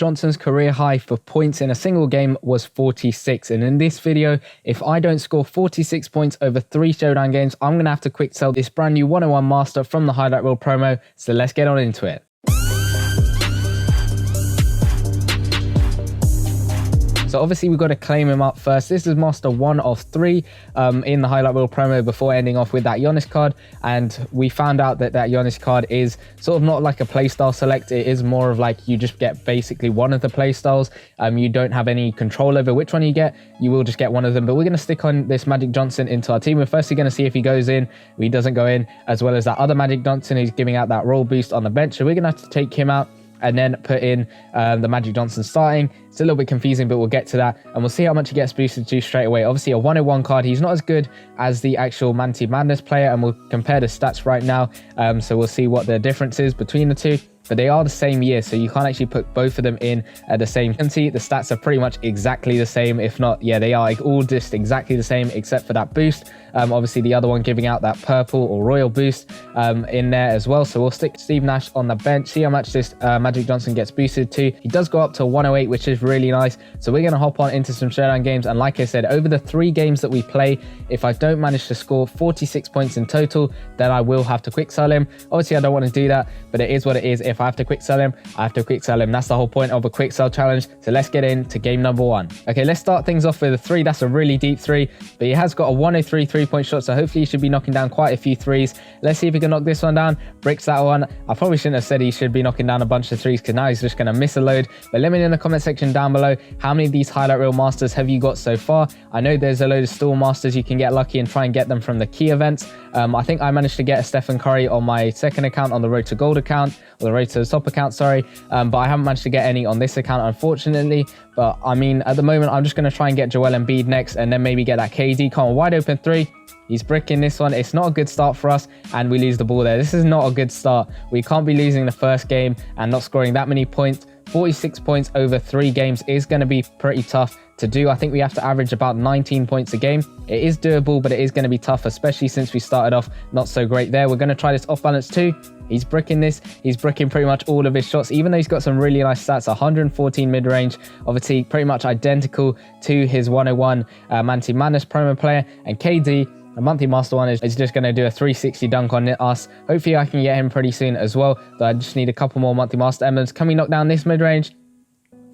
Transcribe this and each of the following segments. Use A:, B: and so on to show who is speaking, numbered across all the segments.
A: Johnson's career high for points in a single game was 46. And in this video, if I don't score 46 points over 3 showdown games, I'm going to have to quick sell this brand new 101 master from the highlight reel promo. So let's get on into it. So obviously we've got to claim him up first. This is master 1 of 3 in the highlight reel promo before ending off with that Giannis card. And we found out that that Giannis card is sort of not like a playstyle select. It is more of like you just get basically one of the playstyles. You don't have any control over which one you get. You will just get one of them. But we're going to stick on this Magic Johnson into our team. We're firstly going to see if he goes in. If he doesn't go in, as well as that other Magic Johnson who's giving out that roll boost on the bench. So we're going to have to take him out and then put in the Magic Johnson starting. It's a little bit confusing, but we'll get to that. And we'll see how much he gets boosted to straight away. Obviously, a 101 card. He's not as good as the actual Manti Madness player. And we'll compare the stats right now. So we'll see what the difference is between the two. But they are the same year, so you can't actually put both of them in at the same. You can see the stats are pretty much exactly the same. If not, yeah, they are all just exactly the same, except for that boost. Obviously, the other one giving out that purple or royal boost in there as well. So we'll stick Steve Nash on the bench, see how much this Magic Johnson gets boosted to. He does go up to 108, which is really nice. So we're going to hop on into some showdown games. And like I said, over the 3 games that we play, if I don't manage to score 46 points in total, then I will have to quick sell him. Obviously, I don't want to do that, but it is what it is. If I have to quick sell him, I have to quick sell him. That's the whole point of a quick sell challenge. So let's get into game number 1. Okay, let's start things off with a 3. That's a really deep 3, but he has got a 103 3-point shot, so hopefully he should be knocking down quite a few 3s. Let's see if he can knock this one down. Bricks that one. I probably shouldn't have said he should be knocking down a bunch of 3s because now he's just going to miss a load. But let me know in the comment section down below, how many of these highlight reel masters have you got so far? I know there's a load of store masters. You can get lucky and try and get them from the key events. I think I managed to get a Stephen Curry on my second account, on the Road to Gold account, or the Road to the Top account, sorry. But I haven't managed to get any on this account, unfortunately. But I mean, at the moment, I'm just going to try and get Joel Embiid next and then maybe get that KD. Come on, wide open 3. He's bricking this one. It's not a good start for us, and we lose the ball there. This is not a good start. We can't be losing the first game and not scoring that many points. 46 points over 3 games is going to be pretty tough to do. I think we have to average about 19 points a game. It is doable, but it is going to be tough, especially since we started off not so great there. We're going to try this off balance 2. He's bricking this. He's bricking pretty much all of his shots, even though he's got some really nice stats. 114 mid-range, obviously pretty much identical to his 101 Manti Madness promo player. And KD, a monthly master 1, is just going to do a 360 dunk on us. Hopefully I can get him pretty soon as well. But I just need a couple more monthly master emblems. Can we knock down this mid-range?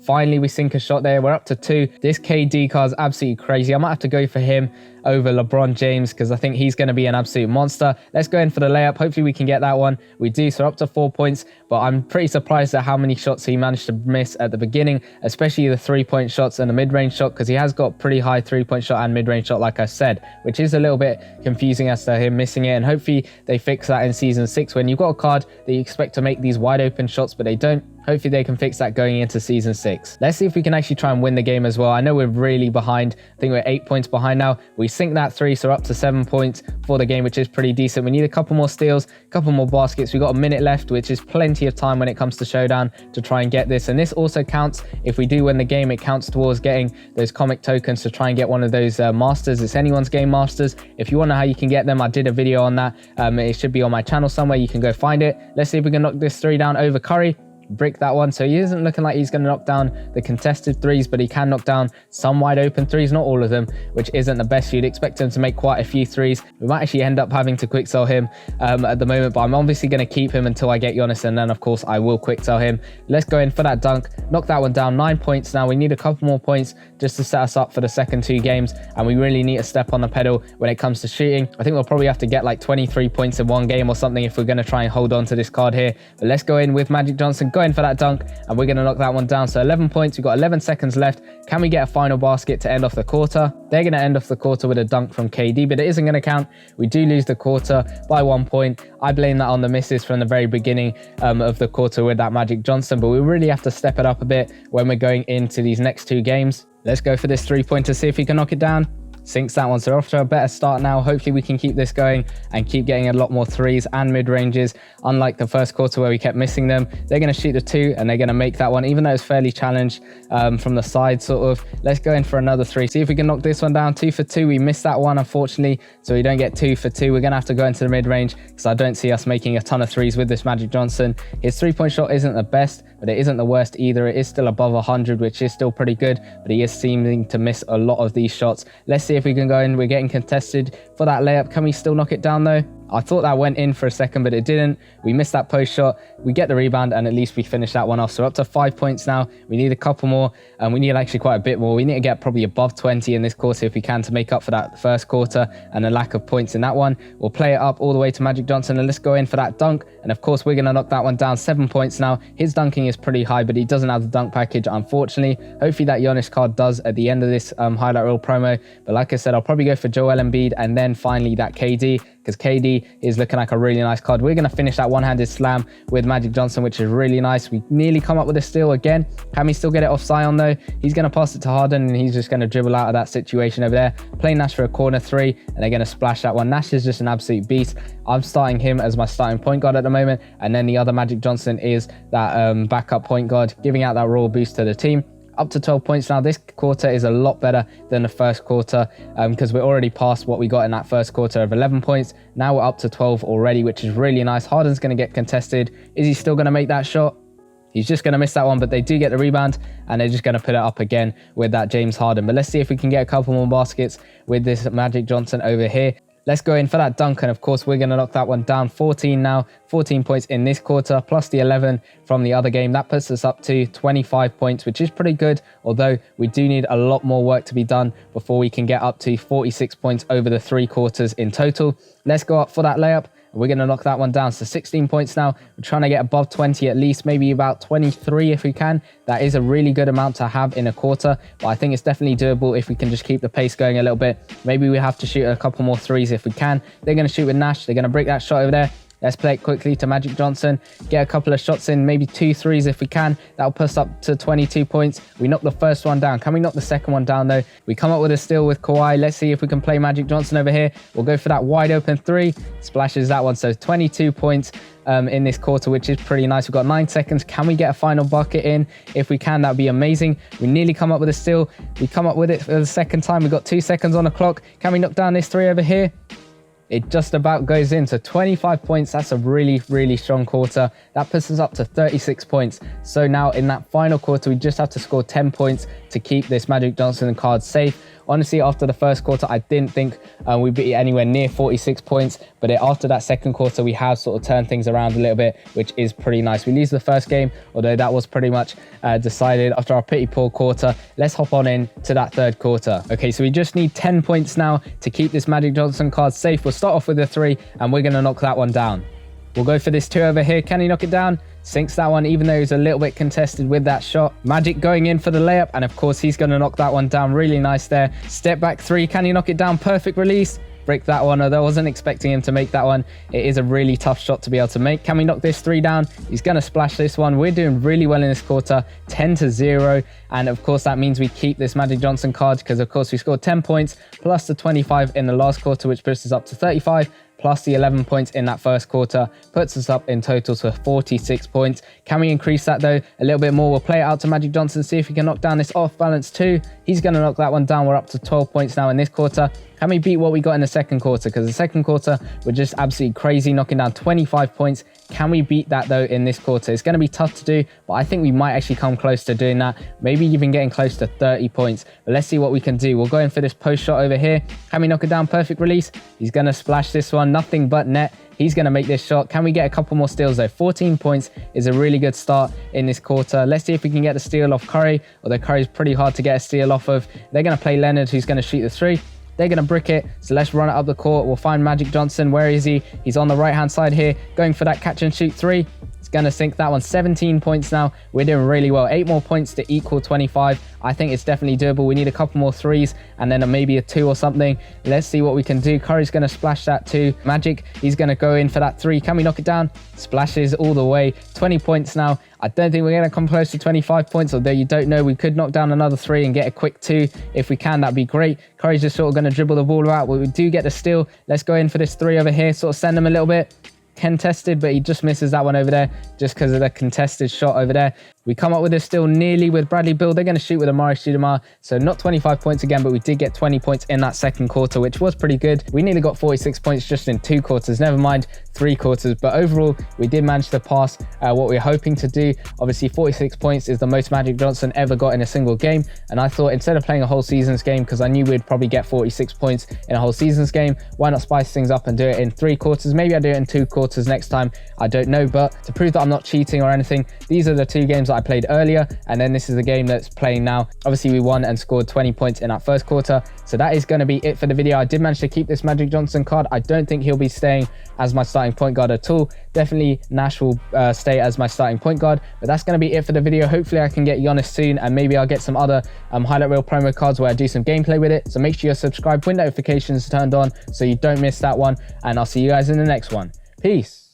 A: Finally, we sink a shot there. We're up to 2. This KD card is absolutely crazy. I might have to go for him over LeBron James because I think he's going to be an absolute monster. Let's go in for the layup. Hopefully we can get that one. We do, so up to 4 points. But I'm pretty surprised at how many shots he managed to miss at the beginning, especially the 3-point shots and the mid-range shot, because he has got pretty high 3-point shot and mid-range shot, like I said, which is a little bit confusing as to him missing it. And hopefully they fix that in Season 6 when you've got a card that you expect to make these wide open shots, but they don't. Hopefully they can fix that going into Season 6. Let's see if we can actually try and win the game as well. I know we're really behind. I think we're 8 points behind now. We sink that 3, so we're up to 7 points for the game, which is pretty decent. We need a couple more steals, a couple more baskets. We've got a minute left, which is plenty of time when it comes to showdown to try and get this. And this also counts. If we do win the game, it counts towards getting those comic tokens to try and get one of those masters. It's anyone's game masters. If you want to know how you can get them, I did a video on that. It should be on my channel somewhere. You can go find it. Let's see if we can knock this 3 down over Curry. Brick that one. So he isn't looking like he's going to knock down the contested 3s, but he can knock down some wide open 3s, not all of them, which isn't the best. You'd expect him to make quite a few 3s. We might actually end up having to quick sell him at the moment, but I'm obviously going to keep him until I get Giannis, and then of course I will quick sell him. Let's go in for that dunk, knock that one down. 9 points now. We need a couple more points just to set us up for the second 2 games, and we really need to step on the pedal when it comes to shooting. I think we'll probably have to get like 23 points in one game or something if we're going to try and hold on to this card here. But let's go in with Magic Johnson, go in for that dunk, and we're going to knock that one down. So 11 points. We've got 11 seconds left. Can we get a final basket to end off the quarter? They're going to end off the quarter with a dunk from KD, but it isn't going to count. We do lose the quarter by 1 point. I blame that on the misses from the very beginning of the quarter with that Magic Johnson, but we really have to step it up a bit when we're going into these next 2 games. Let's go for this 3-pointer, see if we can knock it down. sinks that one. So we're off to a better start now. Hopefully we can keep this going and keep getting a lot more threes and mid-ranges. Unlike the first quarter where we kept missing them, they're going to shoot the 2 and they're going to make that one, even though it's fairly challenged from the side sort of. Let's go in for another 3. See if we can knock this one down. 2 for 2. We missed that one, unfortunately, so we don't get 2 for 2. We're going to have to go into the mid-range because I don't see us making a ton of threes with this Magic Johnson. His 3-point shot isn't the best, but it isn't the worst either. It is still above 100, which is still pretty good, but he is seeming to miss a lot of these shots. Let's see if we can go in. We're getting contested for that layup. Can we still knock it down though? I thought that went in for a second, but it didn't. We missed that post shot. We get the rebound, and at least we finish that one off. So we're up to 5 points now. We need a couple more, and we need actually quite a bit more. We need to get probably above 20 in this quarter if we can to make up for that first quarter and a lack of points in that one. We'll play it up all the way to Magic Johnson, and let's go in for that dunk. And of course, we're going to knock that one down. 7 points now. His dunking is pretty high, but he doesn't have the dunk package, unfortunately. Hopefully that Giannis card does at the end of this highlight reel promo. But like I said, I'll probably go for Joel Embiid and then finally that KD, because KD is looking like a really nice card. We're going to finish that one-handed slam with Magic Johnson, which is really nice. We nearly come up with a steal again. Can we still get it off Zion though? He's going to pass it to Harden, and he's just going to dribble out of that situation over there. Play Nash for a corner 3, and they're going to splash that one. Nash is just an absolute beast. I'm starting him as my starting point guard at the moment, and then the other Magic Johnson is that backup point guard, giving out that raw boost to the team. Up to 12 points now. This quarter is a lot better than the first quarter because we're already past what we got in that first quarter of 11 points. Now we're up to 12 already, which is really nice. Harden's going to get contested. Is he still going to make that shot? He's just going to miss that one, but they do get the rebound, and they're just going to put it up again with that James Harden. But let's see if we can get a couple more baskets with this Magic Johnson over here. Let's go in for that dunk, and of course we're going to knock that one down. 14 now, 14 points in this quarter, plus the 11 from the other game. That puts us up to 25 points, which is pretty good, although we do need a lot more work to be done before we can get up to 46 points over the 3 quarters in total. Let's go up for that layup. We're going to knock that one down. So 16 points now. We're trying to get above 20 at least, maybe about 23 if we can. That is a really good amount to have in a quarter, but I think it's definitely doable if we can just keep the pace going a little bit. Maybe we have to shoot a couple more threes if we can. They're going to shoot with Nash. They're going to break that shot over there. Let's play it quickly to Magic Johnson. Get a couple of shots in, maybe 2 threes if we can. That'll put us up to 22 points. We knocked the first one down. Can we knock the second one down though? We come up with a steal with KAWHI. Let's see if we can play Magic Johnson over here. We'll go for that wide open 3. Splashes that one. So 22 points in this quarter, which is pretty nice. We've got 9 seconds. Can we get a final bucket in? If we can, that'd be amazing. We nearly come up with a steal. We come up with it for the second time. We've got 2 seconds on the clock. Can we knock down this 3 over here? It just about goes in. So 25 points. That's a really, really strong quarter. That puts us up to 36 points. So now in that final quarter, we just have to score 10 points to keep this Magic Johnson card safe. Honestly, after the first quarter, I didn't think we'd be anywhere near 46 points. But after that second quarter, we have sort of turned things around a little bit, which is pretty nice. We lose the first game, although that was pretty much decided after our pretty poor quarter. Let's hop on in to that third quarter. Okay, so we just need 10 points now to keep this Magic Johnson card safe. We'll start off with a 3, and we're going to knock that one down. We'll go for this 2 over here. Can he knock it down? Sinks that one, even though he's a little bit contested with that shot. Magic going in for the layup, and of course he's going to knock that one down. Really nice there. Step back 3. Can he knock it down? Perfect release. Break that one, although I wasn't expecting him to make that one. It is a really tough shot to be able to make. Can we knock this 3 down? He's going to splash this one. We're doing really well in this quarter, 10-0. And of course, that means we keep this Magic Johnson card because, of course, we scored 10 points plus the 25 in the last quarter, which puts us up to 35. Plus the 11 points in that first quarter puts us up in total to 46 points. Can we increase that though a little bit more? We'll play it out to Magic Johnson, see if we can knock down this off balance 2. He's going to knock that one down. We're up to 12 points now in this quarter. Can we beat what we got in the second quarter? Because the second quarter we're just absolutely crazy, knocking down 25 points. Can we beat that though in this quarter? It's going to be tough to do, but I think we might actually come close to doing that. Maybe even getting close to 30 points. But let's see what we can do. We'll go in for this post shot over here. Can we knock it down? Perfect release. He's going to splash this one. Nothing but net. He's going to make this shot. Can we get a couple more steals though? 14 points is a really good start in this quarter. Let's see if we can get the steal off Curry, although Curry's pretty hard to get a steal off of. They're going to play Leonard, who's going to shoot the 3. They're going to brick it, so let's run it up the court. We'll find Magic Johnson. Where is he? He's on the right-hand side here, going for that catch and shoot 3. It's going to sink that one. 17 points now. We're doing really well. 8 more points to equal 25. I think it's definitely doable. We need a couple more threes and then maybe a 2 or something. Let's see what we can do. Curry's going to splash that 2. Magic, he's going to go in for that 3. Can we knock it down? Splashes all the way. 20 points now. I don't think we're going to come close to 25 points, although you don't know. We could knock down another 3 and get a quick 2. If we can, that'd be great. Curry's just sort of going to dribble the ball out. But we do get the steal. Let's go in for this 3 over here. Sort of send him a little bit. Contested, but he just misses that one over there just because of the contested shot over there. We come up with this still nearly with Bradley Beal. They're going to shoot with Amari Stoudemire, so not 25 points again, but we did get 20 points in that second quarter, which was pretty good. We nearly got 46 points just in 2 quarters, never mind 3 quarters, but overall we did manage to pass what we're hoping to do. Obviously 46 points is the most Magic Johnson ever got in a single game, and I thought instead of playing a whole season's game, because I knew we'd probably get 46 points in a whole season's game, why not spice things up and do it in 3 quarters? Maybe I'll do it in 2 quarters next time, I don't know. But to prove that I'm not cheating or anything, these are the 2 games that I played earlier, and then this is the game that's playing now. Obviously we won and scored 20 points in that first quarter, so that is going to be it for the video. I did manage to keep this Magic Johnson card. I don't think he'll be staying as my starting point guard at all. Definitely Nash will stay as my starting point guard, but that's going to be it for the video. Hopefully I can get Giannis soon, and maybe I'll get some other highlight reel promo cards where I do some gameplay with it. So make sure you're subscribed with notifications turned on so you don't miss that one, and I'll see you guys in the next one. Peace.